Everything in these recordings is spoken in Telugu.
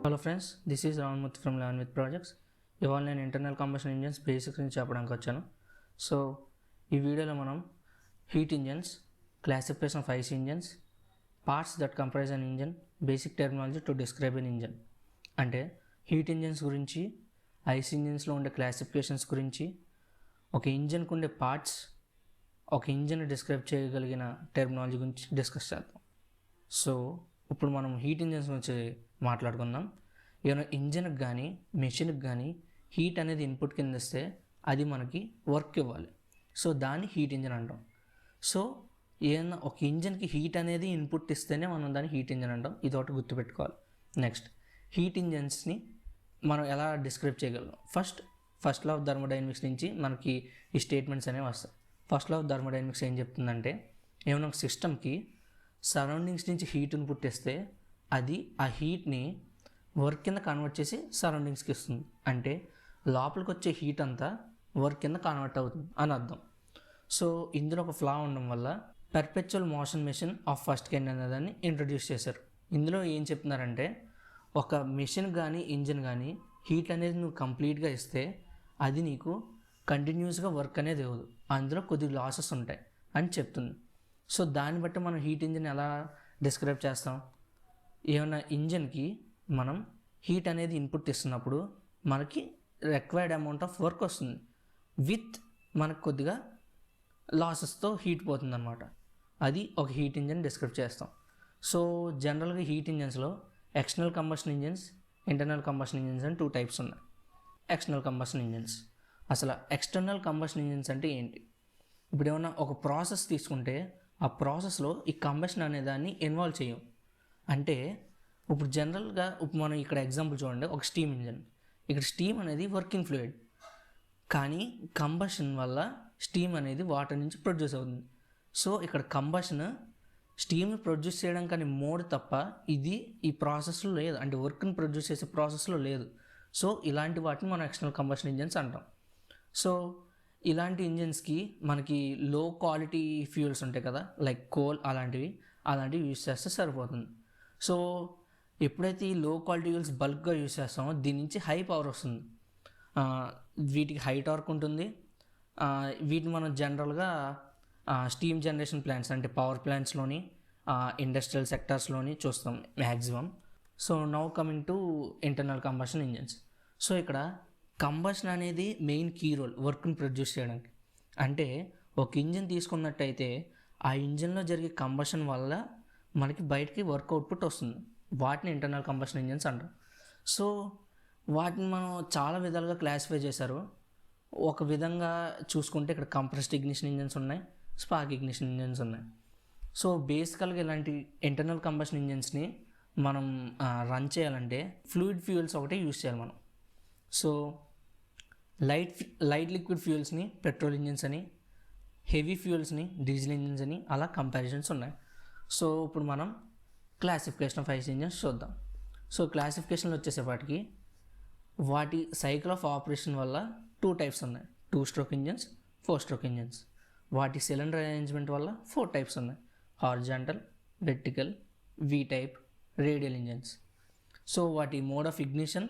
Hello friends, this is Ramamurthy from learn with projects. ఇవాళ నేను ఇంటర్నల్ కంబషన్ ఇంజన్స్ బేసిక్స్ నుంచి చెప్పడానికి వచ్చాను. సో ఈ వీడియోలో మనం heat engines, classification of IC engines, parts that comprise an engine, basic terminology to describe an engine. అంటే హీట్ ఇంజన్స్ గురించి, ఐసీ ఇంజన్స్లో ఉండే క్లాసిఫికేషన్స్ గురించి, ఒక ఇంజన్కు ఉండే పార్ట్స్, ఒక ఇంజన్ డిస్క్రైబ్ చేయగలిగిన టెర్మినాలజీ గురించి డిస్కస్ చేద్దాం. సో ఇప్పుడు మనం హీట్ ఇంజన్స్ గురించి మాట్లాడుకుందాం. ఏమైనా ఇంజన్కి కానీ మెషిన్కి కానీ హీట్ అనేది ఇన్పుట్ కింద ఇస్తే అది మనకి వర్క్ ఇవ్వాలి. సో దాన్ని హీట్ ఇంజన్ అంటాం. సో ఏదైనా ఒక ఇంజన్కి హీట్ అనేది ఇన్పుట్ ఇస్తేనే మనం దాన్ని హీట్ ఇంజన్ అంటాం. ఇది ఒకటి గుర్తుపెట్టుకోవాలి. నెక్స్ట్, హీట్ ఇంజన్స్ని మనం ఎలా డిస్క్రైబ్ చేయగలం? ఫస్ట్ లా ఆఫ్ థర్మోడైనమిక్స్ నుంచి మనకి ఈ స్టేట్మెంట్స్ అనేవి వస్తాయి. ఫస్ట్ లా ఆఫ్ థర్మోడైనమిక్స్ ఏం చెప్తుందంటే, ఏమైనా ఒక సిస్టమ్కి సరౌండింగ్స్ నుంచి హీట్ ఇన్పుట్ ఇస్తే అది ఆ హీట్ని వర్క్ కింద కన్వర్ట్ చేసి సరౌండింగ్స్కి ఇస్తుంది. అంటే లోపలికి వచ్చే హీట్ అంతా వర్క్ కింద కన్వర్ట్ అవుతుంది అని అర్థం. సో ఇందులో ఒక ఫ్లా ఉండడం వల్ల perpetual motion machine of first kind అనేదాన్ని ఇంట్రడ్యూస్ చేశారు. ఇందులో ఏం చెప్తున్నారంటే, ఒక మెషిన్ కానీ ఇంజిన్ కానీ హీట్ అనేది నువ్వు కంప్లీట్గా ఇస్తే అది నీకు కంటిన్యూస్గా వర్క్ అనేది ఇవ్వదు, అందులో కొద్ది లాసెస్ ఉంటాయి అని చెప్తుంది. సో దాన్ని బట్టి మనం హీట్ ఇంజిన్ ఎలా డిస్క్రైబ్ చేస్తాం? ఏమైనా ఇంజన్కి మనం హీట్ అనేది ఇన్పుట్ ఇస్తున్నప్పుడు మనకి రిక్వైర్డ్ అమౌంట్ ఆఫ్ వర్క్ వస్తుంది, విత్ మనకు కొద్దిగా లాసెస్తో హీట్ పోతుంది అనమాట. అది ఒక హీట్ ఇంజన్ డిస్క్రైబ్ చేస్తాం. సో జనరల్గా హీట్ ఇంజన్స్లో external combustion engines, internal combustion engines అని 2 టైప్స్ ఉన్నాయి. External combustion engines. అసలు ఎక్స్టర్నల్ కంబషన్ ఇంజన్స్ అంటే ఏంటి? ఇప్పుడు ఏమన్నా ఒక ప్రాసెస్ తీసుకుంటే ఆ ప్రాసెస్లో ఈ కంబషన్ అనే దాన్ని ఇన్వాల్వ్ చేయం. అంటే ఇప్పుడు జనరల్గా మనం ఇక్కడ ఎగ్జాంపుల్ చూడండి, ఒక స్టీమ్ ఇంజన్. ఇక్కడ స్టీమ్ అనేది వర్కింగ్ ఫ్లూయిడ్, కానీ కంబషన్ వల్ల స్టీమ్ అనేది వాటర్ నుంచి ప్రొడ్యూస్ అవుతుంది. సో ఇక్కడ కంబషన్ స్టీమ్ని ప్రొడ్యూస్ చేయడం కానీ మోడ్ తప్ప ఇది ఈ ప్రాసెస్లో లేదు, అంటే వర్క్ని ప్రొడ్యూస్ చేసే ప్రాసెస్లో లేదు. సో ఇలాంటి వాటిని మనం ఎక్స్టర్నల్ కంబషన్ ఇంజన్స్ అంటాం. సో ఇలాంటి ఇంజన్స్కి మనకి లో క్వాలిటీ ఫ్యూయల్స్ ఉంటాయి కదా, లైక్ కోల్, అలాంటివి యూజ్ చేస్తే సరిపోతుంది. సో ఎప్పుడైతే ఈ లో క్వాలిటీ ఫ్యూయల్స్ బల్క్గా యూజ్ చేస్తామో దీని నుంచి హై పవర్ వస్తుంది. వీటికి హై టార్క్ ఉంటుంది. వీటిని మనం జనరల్గా స్టీమ్ జనరేషన్ ప్లాంట్స్ అంటే పవర్ ప్లాంట్స్లోని, ఇండస్ట్రియల్ సెక్టార్స్లోని చూస్తాం maximum. So now coming to internal combustion engines. So ఇక్కడ కంబషన్ అనేది మెయిన్ కీ రోల్ వర్క్ని ప్రొడ్యూస్ చేయడానికి. అంటే ఒక ఇంజిన్ తీసుకున్నట్టయితే ఆ ఇంజిన్లో జరిగే కంబషన్ వల్ల మనకి బయటికి వర్క్ అవుట్పుట్ వస్తుంది. వాటిని ఇంటర్నల్ కంబషన్ ఇంజన్స్ అంటాం. సో వాటిని మనం చాలా విధాలుగా క్లాసిఫై చేశారు. ఒక విధంగా చూసుకుంటే ఇక్కడ కంప్రెస్డ్ ఇగ్నిషన్ ఇంజన్స్ ఉన్నాయి, స్పార్క్ ఇగ్నిషన్ ఇంజన్స్ ఉన్నాయి. సో బేసికల్గా ఇలాంటి ఇంటర్నల్ కంబషన్ ఇంజన్స్ని మనం రన్ చేయాలంటే ఫ్లూయిడ్ ఫ్యూయల్స్ ఒకటి యూజ్ చేయాలి మనం. సో లైట్ లిక్విడ్ ఫ్యూయల్స్ని పెట్రోల్ ఇంజిన్స్ అని, హెవీ ఫ్యూయల్స్ని డీజిల్ ఇంజిన్స్ అని, అలా కంపారిజన్స్ ఉన్నాయి. సో ఇప్పుడు మనం క్లాసిఫికేషన్ ఆఫ్ ఐసీ ఇంజిన్స్ చూద్దాం. సో క్లాసిఫికేషన్లో వచ్చేసేపాటికి వాటి సైకిల్ ఆఫ్ ఆపరేషన్ వల్ల 2 టైప్స్ ఉన్నాయి, 2 స్ట్రోక్ ఇంజిన్స్, 4 స్ట్రోక్ ఇంజిన్స్. వాటి సిలిండర్ అరేంజ్మెంట్ వల్ల 4 టైప్స్ ఉన్నాయి, horizontal, vertical, V type, radial engines. So వాటి mode of ignition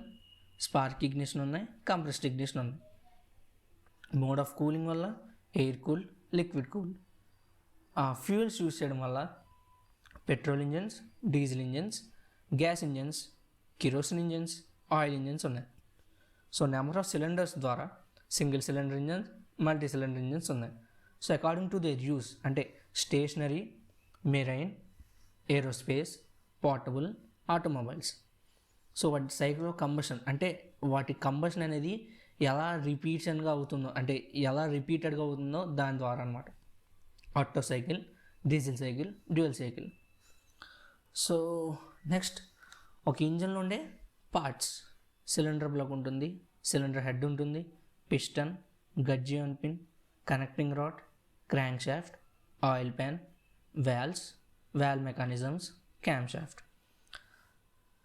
spark ignition ఉన్నాయి, కంప్రెస్డ్ ఇగ్నిషన్ ఉన్నాయి. మోడ్ ఆఫ్ కూలింగ్ వల్ల air cool, liquid cool. Fuels use చేయడం వల్ల petrol engines, diesel engines, gas engines, kerosene engines, oil engines ఉన్నాయి. సో నెంబర్ ఆఫ్ సిలిండర్స్ ద్వారా single cylinder engines, multi cylinder engines ఉన్నాయి. So according to their use అంటే stationary, marine, aerospace, portable, automobiles. So వాటి సైకిల్ ఆఫ్ కంబషన్ అంటే వాటి కంబషన్ అనేది ఎలా రిపీటెడ్గా అవుతుందో, అంటే ఎలా రిపీటెడ్గా అవుతుందో దాని ద్వారా అనమాట. Auto cycle, diesel cycle, dual cycle. So next, ఒక ఇంజన్లో ఉండే పార్ట్స్, సిలిండర్ బ్లాక్ ఉంటుంది, సిలిండర్ హెడ్ ఉంటుంది, పిస్టన్, గజ్జి on pin, connecting rod, crank shaft, oil pan, valve mechanisms, cam shaft.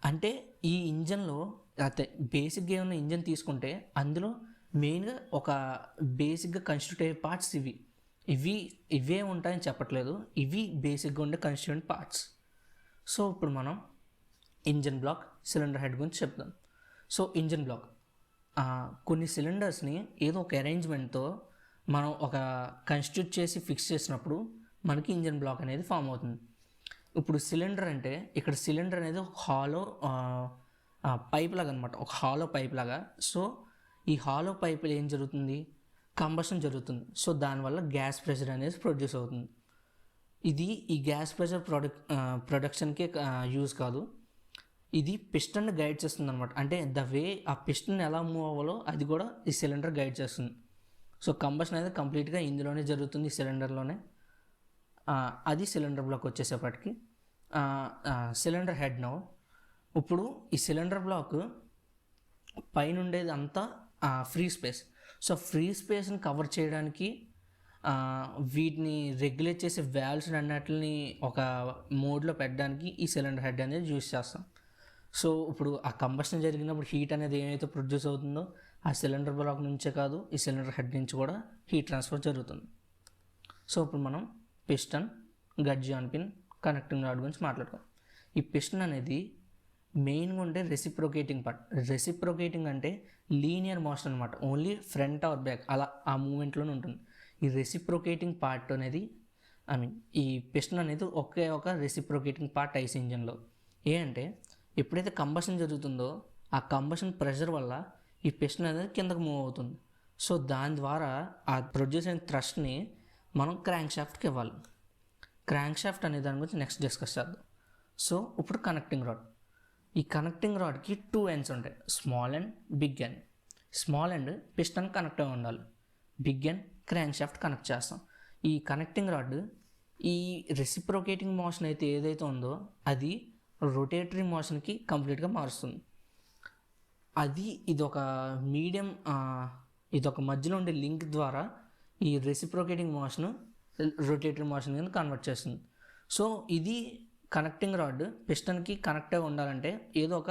అంటే ఈ ఇంజన్లో అయితే బేసిక్గా ఏమైనా ఇంజన్ తీసుకుంటే అందులో మెయిన్గా ఒక బేసిక్గా కన్స్టిట్యూట్ అయ్యే పార్ట్స్ ఇవే ఉంటాయని చెప్పట్లేదు, ఇవి బేసిక్గా ఉండే కన్స్టిట్యూంట్ పార్ట్స్. సో ఇప్పుడు మనం ఇంజన్ బ్లాక్, సిలిండర్ హెడ్ గురించి చెప్తాం. సో ఇంజన్ బ్లాక్ కొన్ని సిలిండర్స్ని ఏదో ఒక అరేంజ్మెంట్తో మనం ఒక కన్స్టిట్యూట్ చేసి ఫిక్స్ చేసినప్పుడు మనకి ఇంజన్ బ్లాక్ అనేది ఫామ్ అవుతుంది. ఇప్పుడు సిలిండర్ అంటే ఇక్కడ సిలిండర్ అనేది ఒక హాలో పైప్ లాగా అనమాట, ఒక హాలో పైప్ లాగా. సో ఈ హాలో పైపులో ఏం జరుగుతుంది, కంబషన్ జరుగుతుంది. సో దానివల్ల గ్యాస్ ప్రెషర్ అనేది ప్రొడ్యూస్ అవుతుంది. ఇది ఈ గ్యాస్ ప్రెషర్ ప్రొడక్షన్కే యూజ్ కాదు, ఇది పిస్టన్ని గైడ్ చేస్తుంది అనమాట. అంటే ద వే ఆ పిస్టన్ ఎలా మూవ్ అవ్వాలో అది కూడా ఈ సిలిండర్ గైడ్ చేస్తుంది. సో కంబషన్ అనేది కంప్లీట్గా ఇందులోనే జరుగుతుంది, ఈ సిలిండర్లోనే. అది సిలిండర్ బ్లాక్ వచ్చేసేపటికి. Cylinder head now. ఇప్పుడు ఈ సిలిండర్ బ్లాక్ పైన ఉండేది అంతా ఫ్రీ స్పేస్. సో ఫ్రీ స్పేస్ని కవర్ చేయడానికి వీటిని రెగ్యులేట్ చేసే వాల్వ్స్ అన్నిటిని ఒక మోడ్లో పెట్టడానికి ఈ సిలిండర్ హెడ్ అనేది యూజ్ చేస్తాం. సో ఇప్పుడు ఆ కంబషన్ జరిగినప్పుడు హీట్ అనేది ఏమైతే ప్రొడ్యూస్ అవుతుందో ఆ సిలిండర్ బ్లాక్ నుంచే కాదు, ఈ సిలిండర్ హెడ్ నుంచి కూడా హీట్ ట్రాన్స్ఫర్ జరుగుతుంది. సో ఇప్పుడు మనం పిస్టన్, గడ్జియాన్ పిన్, కనెక్టింగ్ రాడ్ గురించి మాట్లాడుతాం. ఈ పిస్టన్ అనేది మెయిన్గా ఉండే రెసిప్రొకేటింగ్ పార్ట్. రెసిప్రొకేటింగ్ అంటే లీనియర్ మోషన్ అనమాట, ఓన్లీ ఫ్రంట్ ఆర్ బ్యాక్ అలా ఆ మూమెంట్లోనే ఉంటుంది. ఈ రెసిప్రొకేటింగ్ పార్ట్ అనేది ఈ పిస్టన్ అనేది ఒకే ఒక రెసిప్రొకేటింగ్ పార్ట్ ఐసీ ఇంజన్లో. అంటే ఎప్పుడైతే కంబషన్ జరుగుతుందో ఆ కంబషన్ ప్రెషర్ వల్ల ఈ పిస్టన్ అనేది కిందకు మూవ్ అవుతుంది. సో దాని ద్వారా ఆ ప్రొడ్యూస్ అయిన థ్రస్ట్ని మనం క్రాంక్ షాఫ్ట్కి ఇవ్వాలి. క్రాంక్ షాఫ్ట్ అనే దాని గురించి నెక్స్ట్ డిస్కస్ చేద్దాం. సో ఇప్పుడు కనెక్టింగ్ రాడ్. ఈ కనెక్టింగ్ రాడ్కి 2 ends ఉంటాయి, small end, big end. Small end piston connect అయి ఉండాలి, big end crank shaft connect చేస్తాం. ఈ కనెక్టింగ్ రాడ్ ఈ రెసిప్రొకేటింగ్ మోషన్ అయితే ఏదైతే ఉందో అది రొటేటరీ మోషన్కి కంప్లీట్గా మారుస్తుంది. ఇదొక మీడియం, ఇదొక మధ్యలో ఉండే లింక్ ద్వారా ఈ రెసిప్రొకేటింగ్ మోషన్ రొటేటరీ మోషన్ కింద కన్వర్ట్ చేస్తుంది. సో ఇది కనెక్టింగ్ రాడ్ పిస్టన్కి కనెక్ట్ అయి ఉండాలంటే ఏదో ఒక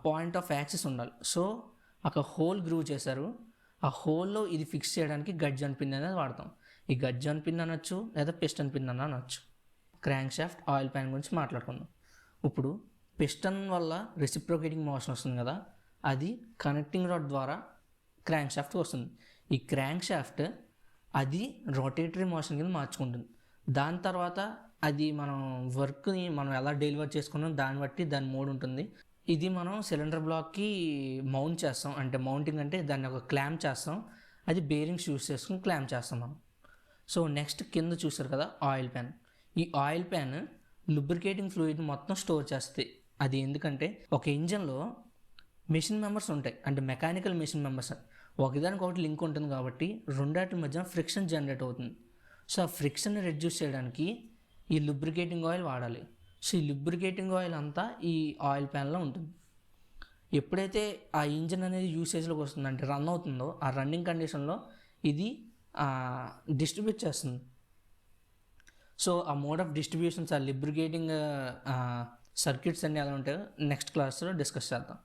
పాయింట్ ఆఫ్ యాక్సిస్ ఉండాలి. సో ఒక హోల్ గ్రూవ్ చేశారు, ఆ హోల్లో ఇది ఫిక్స్ చేయడానికి గడ్జాన్ పిన్ అనేది వాడతాం. ఈ గడ్జాన్ పిన్ అనొచ్చు లేదా పిస్టన్ పిన్ అని అనొచ్చు. క్రాంక్ షాఫ్ట్, ఆయిల్ ప్యాన్ గురించి మాట్లాడుకుందాం. ఇప్పుడు పిస్టన్ వల్ల రెసిప్రొకేటింగ్ మోషన్ వస్తుంది కదా, అది కనెక్టింగ్ రాడ్ ద్వారా క్రాంక్ షాఫ్ట్కి వస్తుంది. ఈ క్రాంక్ షాఫ్ట్ అది రొటేటరీ మోషన్ కింద మార్చుకుంటుంది. దాని తర్వాత అది మనం వర్క్ని మనం ఎలా డెలివర్ చేసుకున్నాం దాన్ని బట్టి దాని మోడ్ ఉంటుంది. ఇది మనం సిలిండర్ బ్లాక్కి మౌంట్ చేస్తాం, అంటే మౌంటింగ్ అంటే దాన్ని ఒక క్లాంప్ చేస్తాం, అది బేరింగ్స్ యూస్ చేసుకుని క్లాంప్ చేస్తాం మనం. సో నెక్స్ట్ కింద చూసారు కదా ఆయిల్ ప్యాన్. ఈ ఆయిల్ ప్యాన్ లూబ్రికేటింగ్ ఫ్లూయిడ్ మొత్తం స్టోర్ చేస్తుంది. అది ఎందుకంటే ఒక ఇంజన్లో మెషిన్ మెంబర్స్ ఉంటాయి, అంటే మెకానికల్ మెషిన్ మెంబర్స్, ఒకదానికి ఒకటి లింక్ ఉంటుంది కాబట్టి రెండాటి మధ్య ఫ్రిక్షన్ జనరేట్ అవుతుంది. సో ఆ ఫ్రిక్షన్ని రెడ్యూస్ చేయడానికి ఈ లూబ్రికేటింగ్ ఆయిల్ వాడాలి. సో ఈ లూబ్రికేటింగ్ ఆయిల్ అంతా ఈ ఆయిల్ ప్యాన్లో ఉంటుంది. ఎప్పుడైతే ఆ ఇంజన్ అనేది యూసేజ్లోకి వస్తుంది, అంటే రన్ అవుతుందో, ఆ రన్నింగ్ కండిషన్లో ఇది డిస్ట్రిబ్యూట్ చేస్తుంది. సో ఆ మోడ్ ఆఫ్ డిస్ట్రిబ్యూషన్స్, ఆ లూబ్రికేటింగ్ సర్క్యూట్స్ అన్నీ ఎలా ఉంటాయో నెక్స్ట్ క్లాస్లో డిస్కస్ చేద్దాం.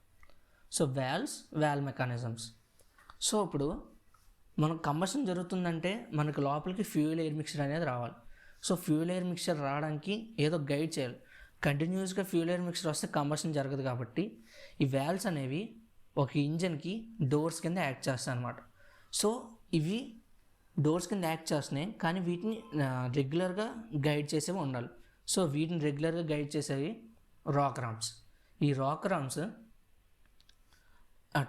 So valve mechanisms. సో ఇప్పుడు మనం కంబషన్ జరుగుతుందంటే మనకు లోపలికి ఫ్యూయల్ ఎయిర్ మిక్చర్ అనేది రావాలి. సో ఫ్యూయల్ ఎయిర్ మిక్చర్ రావడానికి ఏదో గైడ్ చేయాలి. కంటిన్యూస్గా ఫ్యూయల్ ఎయిర్ మిక్చర్ వస్తే కంబషన్ జరగదు కాబట్టి ఈ వాల్వ్స్ అనేవి ఒక ఇంజన్కి డోర్స్ కింద యాక్ట్ చేస్తాయి అన్నమాట. సో ఇవి డోర్స్ కింద యాక్ట్ చేస్తున్నాయి, కానీ వీటిని రెగ్యులర్గా గైడ్ చేసేవి ఉండాలి. సో వీటిని రెగ్యులర్గా గైడ్ చేసేవి రాక్ రామ్స్. ఈ రాక్ రామ్స్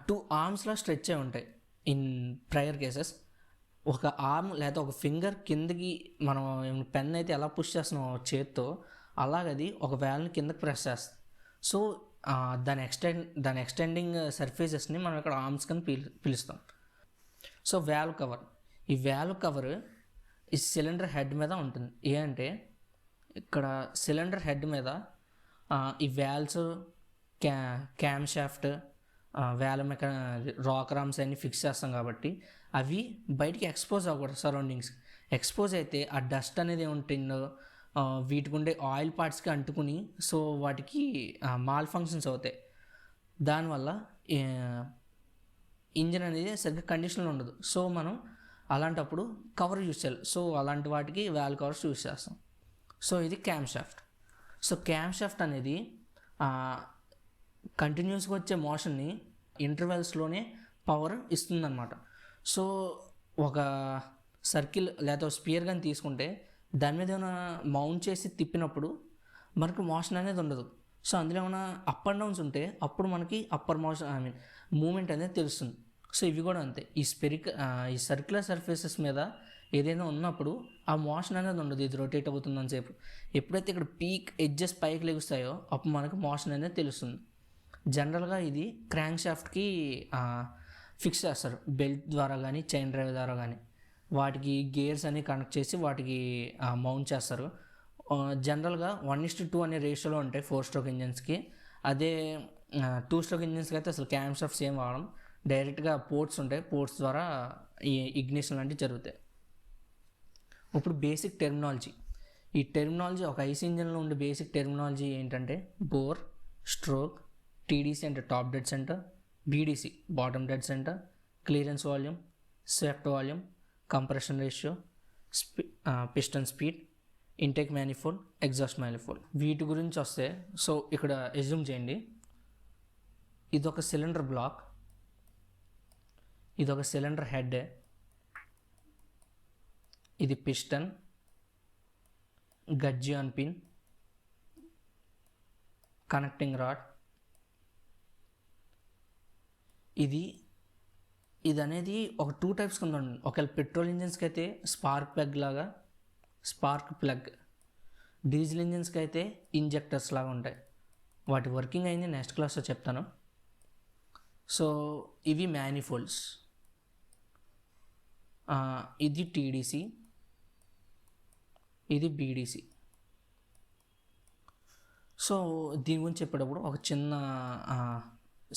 2 armsలా స్ట్రెచ్ అయి ఉంటాయి. ఇన్ ప్రయర్ కేసెస్ ఒక ఆర్మ్ లేదా ఒక ఫింగర్ కిందకి మనం పెన్ అయితే ఎలా పుష్ చేస్తున్నాం చేత్తో, అలాగది ఒక వాల్వ్ని కిందకి ప్రెస్ చేస్తుంది. సో దాని ఎక్స్టెండింగ్ సర్ఫేసెస్ని మనం ఇక్కడ ఆర్మ్స్ కింద పిలుస్తాం. So valve cover. ఈ వాల్వ్ కవర్ ఈ సిలిండర్ హెడ్ మీద ఉంటుంది. అంటే ఇక్కడ సిలిండర్ హెడ్ మీద ఈ valves, cam shaft, rock Rams అన్ని ఫిక్స్ చేస్తాం కాబట్టి అవి బయటికి ఎక్స్పోజ్ అవ్వకూడదు. సరౌండింగ్స్ ఎక్స్పోజ్ అయితే ఆ డస్ట్ అనేది ఏముంటుందో వీటికి ఉండే ఆయిల్ పార్ట్స్కి అంటుకుని సో వాటికి మాల్ ఫంక్షన్స్ అవుతాయి. దానివల్ల ఇంజన్ అనేది సరిగ్గా కండిషన్లో ఉండదు. సో మనం అలాంటప్పుడు కవర్ యూస్ చేయాలి. సో అలాంటి వాటికి వాల్వ్ కవర్స్ యూస్ చేస్తాం. సో ఇది cam shaft. So cam shaft అనేది కంటిన్యూస్గా వచ్చే మోషన్ని ఇంటర్వెల్స్లోనే పవర్ ఇస్తుందన్నమాట. సో ఒక సర్కిల్ లేదా స్పియర్ కానీ తీసుకుంటే దాని మీద ఏమైనా మౌంట్ చేసి తిప్పినప్పుడు మనకు మోషన్ అనేది ఉండదు. సో అందులో ఏమైనా అప్ అండ్ డౌన్స్ ఉంటే అప్పుడు మనకి అప్పర్ మోషన్ మూమెంట్ అనేది తెలుస్తుంది. సో ఇవి కూడా అంతే. ఈ సర్క్యులర్ సర్ఫేసెస్ మీద ఏదైనా ఉన్నప్పుడు ఆ మోషన్ అనేది ఉండదు, ఇది రొటేట్ అవుతుందని సేపు. ఎప్పుడైతే ఇక్కడ పీక్ ఎడ్జెస్ పైకి లెగుస్తాయో అప్పుడు మనకు మోషన్ అనేది తెలుస్తుంది. జనరల్గా ఇది క్రాంక్ షాఫ్ట్కి ఫిక్స్ చేస్తారు బెల్ట్ ద్వారా కానీ చైన్ డ్రైవ్ ద్వారా కానీ. వాటికి గేర్స్ అని కనెక్ట్ చేసి వాటికి మౌంట్ చేస్తారు. జనరల్గా 1:2 అనే రేషియోలో ఉంటాయి 4 స్ట్రోక్ ఇంజన్స్కి. అదే 2 స్ట్రోక్ ఇంజన్స్కి అయితే అసలు క్యామ్ షాఫ్ట్స్ ఏం వాడడం, డైరెక్ట్గా పోర్ట్స్ ఉంటాయి, పోర్ట్స్ ద్వారా ఈ ఇగ్నిషన్ లాంటివి జరుగుతాయి. ఇప్పుడు బేసిక్ టెర్మినాలజీ. ఈ టెర్మినాలజీ ఒక ఐసీ ఇంజన్లో ఉండే బేసిక్ టెర్మినాలజీ ఏంటంటే బోర్, స్ట్రోక్, టీడీసీ అంటే top dead centre, BDC bottom dead centre, clearance volume, swept volume, compression ratio, piston speed, intake manifold, exhaust manifold. వీటి గురించి వస్తే సో ఇక్కడ ఎజ్యూమ్ చేయండి, ఇదొక సిలిండర్ బ్లాక్, ఇదొక సిలిండర్ హెడ్, ఇది పిస్టన్, గడ్జియాన్ పిన్, కనెక్టింగ్ రాడ్. ఇది అనేది ఒక 2 టైప్స్ కింద ఉంది. ఒకవేళ పెట్రోల్ ఇంజిన్స్కి అయితే స్పార్క్ ప్లగ్, డీజిల్ ఇంజిన్స్కి అయితే ఇంజెక్టర్స్ లాగా ఉంటాయి. వాటి వర్కింగ్ అయింది నెక్స్ట్ క్లాస్లో చెప్తాను. సో ఇవి మ్యానిఫోల్డ్స్. ఇది టీడీసీ, ఇది బీడీసీ. సో దీని గురించి చెప్పేటప్పుడు ఒక చిన్న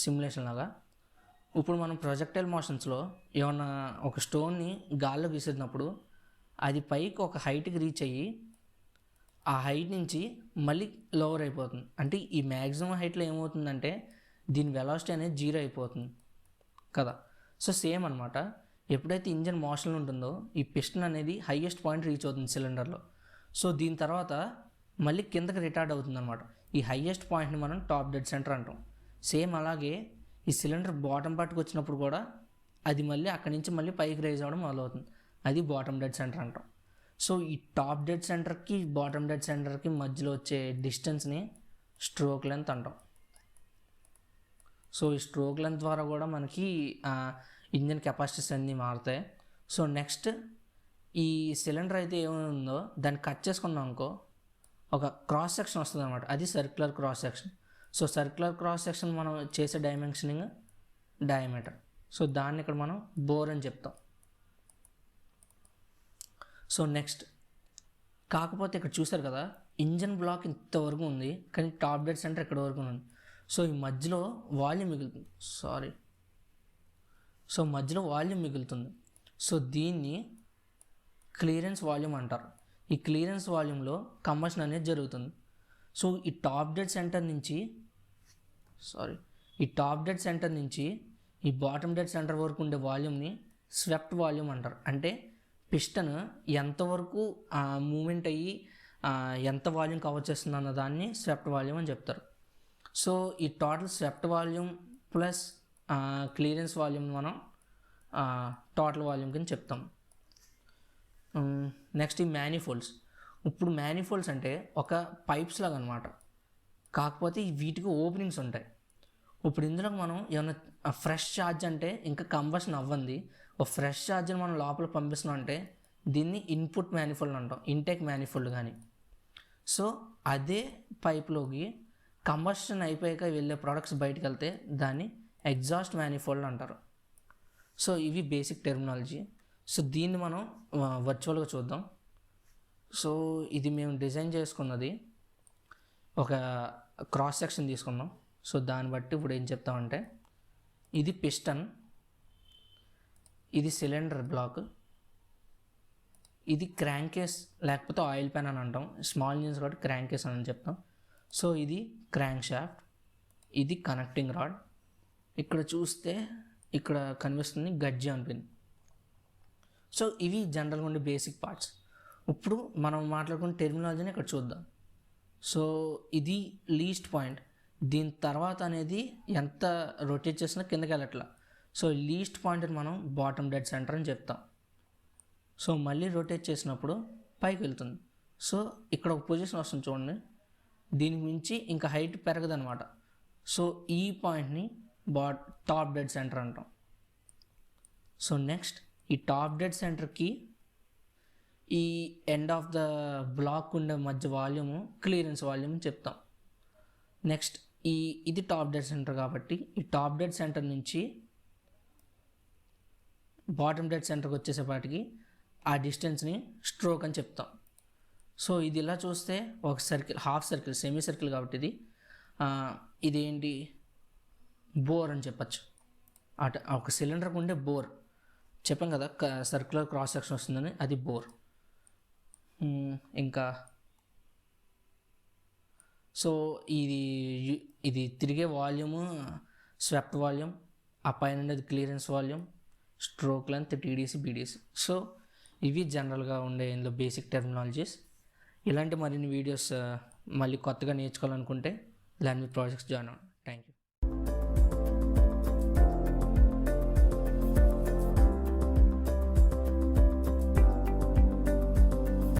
సిమ్యులేషన్ లాగా, ఇప్పుడు మనం ప్రొజెక్టైల్ మోషన్స్లో ఏమన్నా ఒక స్టోన్ని గాల్లో విసిరినప్పుడు అది పైకి ఒక హైట్కి రీచ్ అయ్యి ఆ హైట్ నుంచి మళ్ళీ లోవర్ అయిపోతుంది. అంటే ఈ మ్యాక్సిమం హైట్లో ఏమవుతుందంటే దీని వెలాసిటీ అనేది 0 అయిపోతుంది కదా. సో సేమ్ అనమాట, ఎప్పుడైతే ఇంజన్ మోషన్లో ఉంటుందో ఈ పిస్టన్ అనేది హైయెస్ట్ పాయింట్ రీచ్ అవుతుంది సిలిండర్లో. సో దీని తర్వాత మళ్ళీ కిందకి రిటార్డ్ అవుతుంది అనమాట. ఈ హైయెస్ట్ పాయింట్ని మనం టాప్ డెడ్ సెంటర్ అంటాం. సేమ్ అలాగే ఈ సిలిండర్ బాటమ్ పార్ట్కి వచ్చినప్పుడు కూడా అది మళ్ళీ అక్కడి నుంచి మళ్ళీ పైకి రైజ్ అవ్వడం మొదలవుతుంది, అది బాటమ్ డెడ్ సెంటర్ అంటాం. సో ఈ టాప్ డెడ్ సెంటర్కి బాటమ్ డెడ్ సెంటర్కి మధ్యలో వచ్చే డిస్టెన్స్ని స్ట్రోక్ లెంత్ అంటాం. సో ఈ స్ట్రోక్ లెంత్ ద్వారా కూడా మనకి ఇంజన్ కెపాసిటీస్ అన్నీ మారుతాయి. సో నెక్స్ట్ ఈ సిలిండర్ అయితే ఏముందో దాన్ని కట్ చేసుకున్నాం అనుకో, ఒక క్రాస్ సెక్షన్ వస్తుంది అనమాట, అది circular cross section. So circular cross section మనం చేసే డైమెన్షనింగ్ డయామీటర్. సో దాన్ని ఇక్కడ మనం బోర్ అని చెప్తాం. సో నెక్స్ట్, కాకపోతే ఇక్కడ చూసారు కదా ఇంజన్ బ్లాక్ ఇంతవరకు ఉంది కానీ టాప్ డెడ్ సెంటర్ ఇక్కడ వరకు ఉంది. సో ఈ మధ్యలో వాల్యూమ్ మిగులుతుంది, మధ్యలో వాల్యూమ్ మిగులుతుంది. సో దీన్ని క్లియరెన్స్ వాల్యూమ్ అంటారు. ఈ క్లియరెన్స్ వాల్యూమ్లో కంబషన్ అనేది జరుగుతుంది. సో ఈ టాప్ డెడ్ సెంటర్ నుంచి ఈ బాటమ్ డెడ్ సెంటర్ వరకు ఉండే వాల్యూమ్ని స్వెప్ట్ వాల్యూమ్ అంటారు. అంటే పిస్టన్ ఎంతవరకు మూమెంట్ అయ్యి ఎంత వాల్యూమ్ కవర్ చేస్తుంది అన్న దాన్ని స్వెప్ట్ వాల్యూమ్ అని చెప్తారు. సో ఈ total swept volume plus clearance volume మనం టోటల్ వాల్యూమ్ కింద చెప్తాం. నెక్స్ట్ ఈ మ్యానిఫోల్డ్స్. ఇప్పుడు మ్యానిఫోల్డ్స్ అంటే ఒక పైప్స్ లాగా అనమాట, కాకపోతే వీటికి ఓపెనింగ్స్ ఉంటాయి. ఇప్పుడు ఇందులో మనం ఏమైనా ఫ్రెష్ ఛార్జ్ అంటే ఇంకా కంబషన్ అవ్వంది ఒక ఫ్రెష్ ఛార్జ్ని మనం లోపల పంపిస్తున్నాం అంటే దీన్ని ఇన్పుట్ మ్యానిఫోల్డ్ అంటాం, ఇంటేక్ మ్యానిఫోల్డ్ కానీ. సో అదే పైప్లోకి కంబషన్ అయిపోయాక వెళ్ళే ప్రోడక్ట్స్ బయటకు వెళ్తే దాన్ని ఎగ్జాస్ట్ మ్యానిఫోల్డ్ అంటారు. సో ఇవి బేసిక్ టెర్మినాలజీ. సో దీన్ని మనం వర్చువల్గా చూద్దాం. సో ఇది మేము డిజైన్ చేసుకున్నది ఒక క్రాస్ సెక్షన్ తీసుకున్నాం. సో దాన్ని బట్టి ఇప్పుడు ఏం చెప్తామంటే ఇది పిస్టన్, ఇది సిలిండర్ బ్లాక్, ఇది క్రాంకేస్ లేకపోతే ఆయిల్ ప్యాన్ అని అంటాం, స్మాల్ ఇంజిన్స్ కాబట్టి క్రాంకేస్ అని చెప్తాం. సో ఇది క్రాంక్ షాఫ్ట్, ఇది కనెక్టింగ్ రాడ్, ఇక్కడ చూస్తే ఇక్కడ కనిపిస్తుంది గడ్జియాన్ పిన్. సో ఇవి జనరల్గా ఉండే బేసిక్ పార్ట్స్. ఇప్పుడు మనం మాట్లాడుకున్న టెర్మినాలజీని ఇక్కడ చూద్దాం. సో ఇది లీస్ట్ పాయింట్. దీని తర్వాత అనేది ఎంత రొటేట్ చేసినా కిందకి వెళ్ళట్లా. సో లీస్ట్ పాయింట్ మనం బాటమ్ డెడ్ సెంటర్ అని చెప్తాం. సో మళ్ళీ రొటేట్ చేసినప్పుడు పైకి వెళ్తుంది. సో ఇక్కడ ఒక పొజిషన్ వస్తుంది చూడండి, దీనికి మించి ఇంకా హైట్ పెరగదనమాట. సో ఈ పాయింట్ని టాప్ డెడ్ సెంటర్ అంటాం. సో నెక్స్ట్ ఈ టాప్ డెడ్ సెంటర్కి ఈ ఎండ్ ఆఫ్ ద బ్లాక్ ఉండే మధ్య వాల్యూము క్లియరెన్స్ వాల్యూమ్ చెప్తాం. నెక్స్ట్ ఇది టాప్ డెడ్ సెంటర్ కాబట్టి ఈ టాప్ డెడ్ సెంటర్ నుంచి బాటమ్ డెడ్ సెంటర్కి వచ్చేసేపాటికి ఆ డిస్టెన్స్ని స్ట్రోక్ అని చెప్తాం. సో ఇది ఇలా చూస్తే ఒక circle, half circle, semi circle కాబట్టి ఇదేంటి బోర్ అని చెప్పచ్చు. ఒక సిలిండర్కి ఉండే బోర్ చెప్పాం కదా, సర్క్యులర్ క్రాస్ సెక్షన్ వస్తుందని, అది బోర్. ఇంకా సో ఇది తిరిగే వాల్యూము స్వెప్ట్ వాల్యూమ్, ఆ పైన ఉండేది clearance volume, stroke length, TDC, BDC. So ఇవి జనరల్గా ఉండే ఇందులో బేసిక్ టెర్మినాలజీస్. ఇలాంటి మరిన్ని వీడియోస్ మళ్ళీ కొత్తగా నేర్చుకోవాలనుకుంటే లర్న్ విత్ ప్రాజెక్ట్స్ జాయిన్ అవ్వండి.